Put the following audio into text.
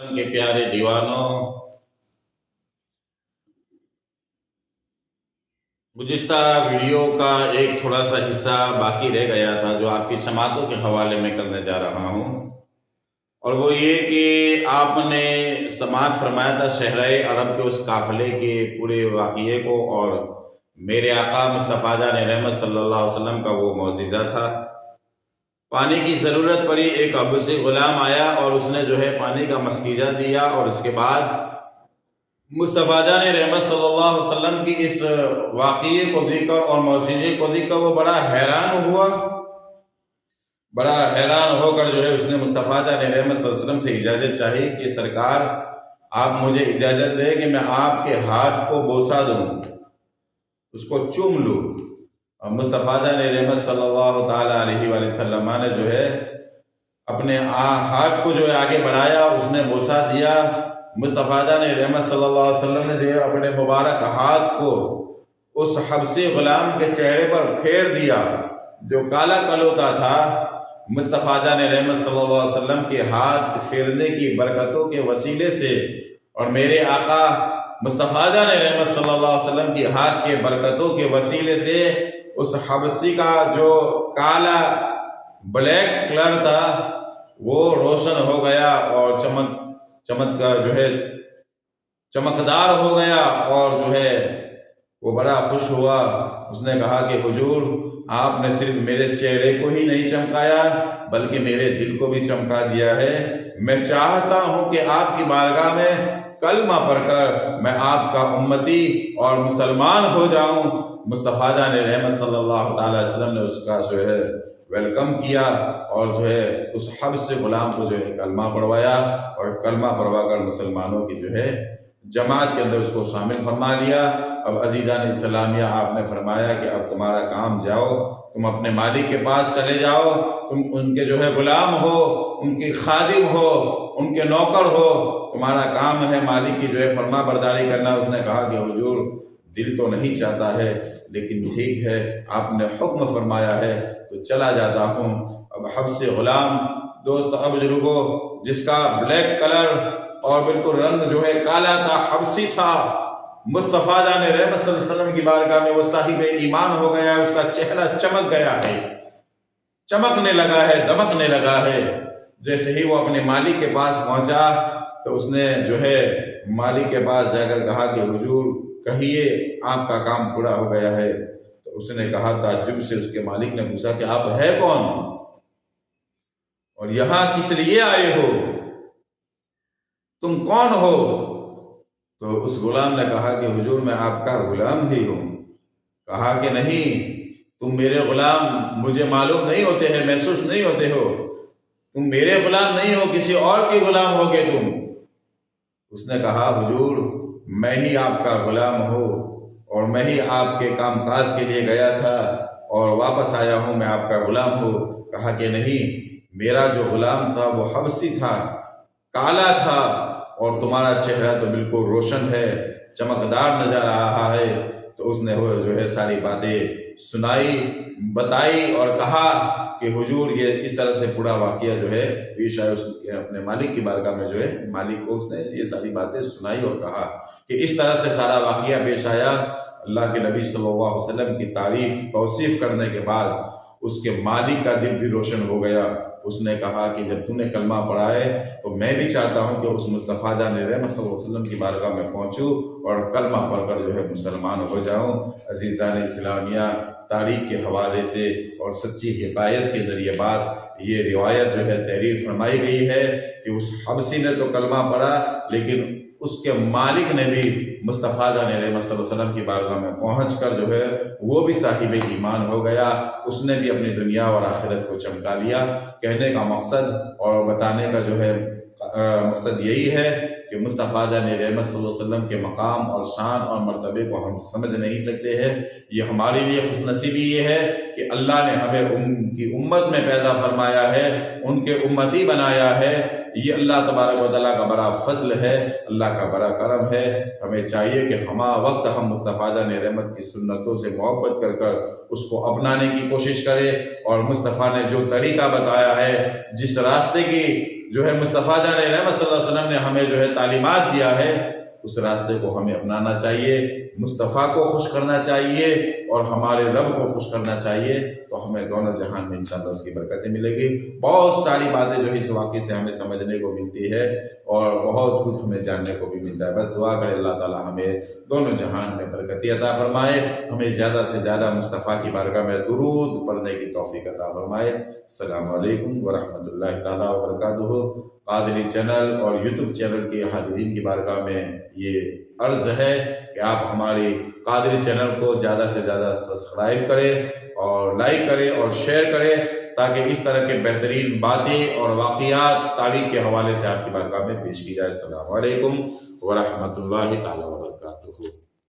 کے پیارے دیوانوں، گزشتہ ویڈیو کا ایک تھوڑا سا حصہ باقی رہ گیا تھا جو آپ کی سماعتوں کے حوالے میں کرنے جا رہا ہوں، اور وہ یہ کہ آپ نے سماعت فرمایا تھا صحرائے عرب کے اس قافلے کے پورے واقعے کو، اور میرے آقا مصطفیٰ جان رحمت صلی اللہ علیہ وسلم کا وہ معجزہ تھا۔ پانی کی ضرورت پڑی، ایک عبوسی غلام آیا اور اس نے پانی کا مسکیجہ دیا، اور اس کے بعد مصطفیٰ جان رحمت صلی اللہ علیہ وسلم کی اس واقعے کو دیکھ کر اور معجزے کو دیکھ کر وہ بڑا حیران ہوا، بڑا حیران ہو کر اس نے مصطفیٰ جان رحمت صلی اللہ علیہ وسلم سے اجازت چاہی کہ سرکار آپ مجھے اجازت دیں کہ میں آپ کے ہاتھ کو بوسہ دوں، اس کو چوم لوں۔ اور مصطفیٰ جان رحمت صلی اللہ تعالیٰ علیہ وآلہ وسلم نے اپنے ہاتھ کو آگے بڑھایا، اس نے بوسہ دیا۔ مصطفیٰ جان رحمت صلی اللہ علیہ وسلم نے اپنے مبارک ہاتھ کو اس حبشی غلام کے چہرے پر پھیر دیا جو کالا کلوتا تھا۔ مصطفیٰ جان رحمت صلی اللہ علیہ وسلم کے ہاتھ پھیرنے کی برکتوں کے وسیلے سے اور میرے آقا مصطفیٰ جان رحمت صلی اللہ علیہ وسلم کی ہاتھ کے برکتوں کے وسیلے سے اس حبشی کا جو کالا بلیک کلر تھا وہ روشن ہو گیا اور چمکدار ہو گیا، اور وہ بڑا خوش ہوا۔ اس نے کہا کہ حضور، آپ نے صرف میرے چہرے کو ہی نہیں چمکایا بلکہ میرے دل کو بھی چمکا دیا ہے۔ میں چاہتا ہوں کہ آپ کی بارگاہ میں کلمہ پڑھ کر میں آپ کا امتی اور مسلمان ہو جاؤں۔ مصطفیٰ جان رحمت صلی اللہ تعالیٰ علیہ وسلم نے اس کا ویلکم کیا، اور اس حبشی غلام کو کلمہ پڑھوایا، اور کلمہ پڑھوا کر مسلمانوں کی جماعت کے اندر اس کو شامل فرما لیا۔ اب عزیزان اسلامیہ، آپ نے فرمایا کہ اب تمہارا کام جاؤ، تم اپنے مالک کے پاس چلے جاؤ، تم ان کے غلام ہو، ان کی خادم ہو، ان کے نوکر ہو، تمہارا کام ہے مالک کی فرما برداری کرنا۔ اس نے کہا کہ حضور، دل تو نہیں چاہتا ہے لیکن ٹھیک ہے، آپ نے حکم فرمایا ہے تو چلا جاتا ہوں۔ اب حبشی غلام دوست، اب بزرگوں، جس کا بلیک کلر اور بالکل رنگ کالا تھا، حبشی تھا، مصطفیٰ جان رحمت صلی اللہ علیہ وسلم کی بارگاہ میں وہ صاحب ایمان ہو گیا ہے، اس کا چہرہ چمک گیا ہے، چمکنے لگا ہے، دمکنے لگا ہے۔ جیسے ہی وہ اپنے مالک کے پاس پہنچا تو اس نے مالک کے پاس جا کر کہا کہ حضور کہیے آپ کا کام پورا ہو گیا ہے۔ تو اس نے کہا، تعجب سے اس کے مالک نے پوچھا کہ آپ ہے کون اور یہاں کس لیے آئے ہو، تم کون ہو؟ تو اس غلام نے کہا کہ حضور میں آپ کا غلام ہی ہوں۔ کہا کہ نہیں، تم میرے غلام مجھے معلوم نہیں ہوتے ہیں، محسوس نہیں ہوتے ہو، تم میرے غلام نہیں ہو، کسی اور کی غلام ہوگے تم۔ اس نے کہا حضور میں ہی آپ کا غلام ہوں، اور میں ہی آپ کے کام کاج کے لیے گیا تھا اور واپس آیا ہوں، میں آپ کا غلام ہوں۔ کہا کہ نہیں، میرا جو غلام تھا وہ حبشی تھا، کالا تھا، اور تمہارا چہرہ تو بالکل روشن ہے، چمکدار نظر آ رہا ہے۔ تو اس نے ساری باتیں سنائی، بتائی، اور کہا کہ حضور یہ اس طرح سے پورا واقعہ پیش آیا۔ اس اپنے مالک کی بارگاہ میں مالک کو اس نے یہ ساری باتیں سنائی اور کہا کہ اس طرح سے سارا واقعہ پیش آیا۔ اللہ کے نبی صلی اللہ علیہ وسلم کی تعریف توصیف کرنے کے بعد اس کے مالک کا دل بھی روشن ہو گیا۔ اس نے کہا کہ جب تم نے کلمہ پڑھا ہے تو میں بھی چاہتا ہوں کہ اس مصطفیٰ جان رحمت صلی اللہ علیہ وسلم کی بارگاہ میں پہنچوں اور کلمہ پڑھ کر مسلمان ہو جاؤں۔ عزیزان اسلامیہ، تاریخ کے حوالے سے اور سچی حقائق کے ذریعے بات یہ روایت تحریر فرمائی گئی ہے کہ اس حبشی نے تو کلمہ پڑھا، لیکن اس کے مالک نے بھی مصطفیٰ جان رحمت صلی اللہ علیہ وسلم کی بارگاہ میں پہنچ کر وہ بھی صاحب ایمان ہو گیا، اس نے بھی اپنی دنیا اور آخرت کو چمکا لیا۔ کہنے کا مقصد اور بتانے کا مقصد یہی ہے کہ مصطفیٰ جان رحمت صلی اللہ علیہ وسلم کے مقام اور شان اور مرتبے کو ہم سمجھ نہیں سکتے ہیں۔ یہ ہمارے لیے خوش نصیبی یہ ہے کہ اللہ نے ہمیں ان کی امت میں پیدا فرمایا ہے، ان کے امتی بنایا ہے۔ یہ اللہ تبارک و تعالیٰ کا بڑا فضل ہے، اللہ کا بڑا کرم ہے۔ ہمیں چاہیے کہ ہما وقت ہم مصطفیٰ جان رحمت کی سنتوں سے محبت کر اس کو اپنانے کی کوشش کریں، اور مصطفیٰ نے جو طریقہ بتایا ہے، جس راستے کی جو ہے مصطفیٰ جان رحمت صلی اللہ علیہ وسلم نے ہمیں جو ہے تعلیمات دیا ہے، اس راستے کو ہمیں اپنانا چاہیے، مصطفیٰ کو خوش کرنا چاہیے اور ہمارے رب کو خوش کرنا چاہیے، تو ہمیں دونوں جہان میں انشاءاللہ اس کی برکتیں ملے گی۔ بہت ساری باتیں جو اس واقعے سے ہمیں سمجھنے کو ملتی ہے اور بہت کچھ ہمیں جاننے کو بھی ملتا ہے۔ بس دعا کرے اللہ تعالیٰ ہمیں دونوں جہان میں برکتی عطا فرمائے، ہمیں زیادہ سے زیادہ مصطفیٰ کی بارگاہ میں درود پڑھنے کی توفیق عطا فرمائے۔ السلام علیکم ورحمۃ اللہ تعالیٰ وبرکاتہ۔ قادری چینل اور یوٹیوب چینل کے حاضرین کی بارگاہ میں یہ عرض ہے کہ آپ ہماری قادری چینل کو زیادہ سے زیادہ سبسکرائب کریں اور لائک کریں اور شیئر کریں، تاکہ اس طرح کے بہترین باتیں اور واقعات تاریخ کے حوالے سے آپ کی بارگاہ میں پیش کی جائے۔ السلام علیکم ورحمۃ اللہ تعالیٰ وبرکاتہ۔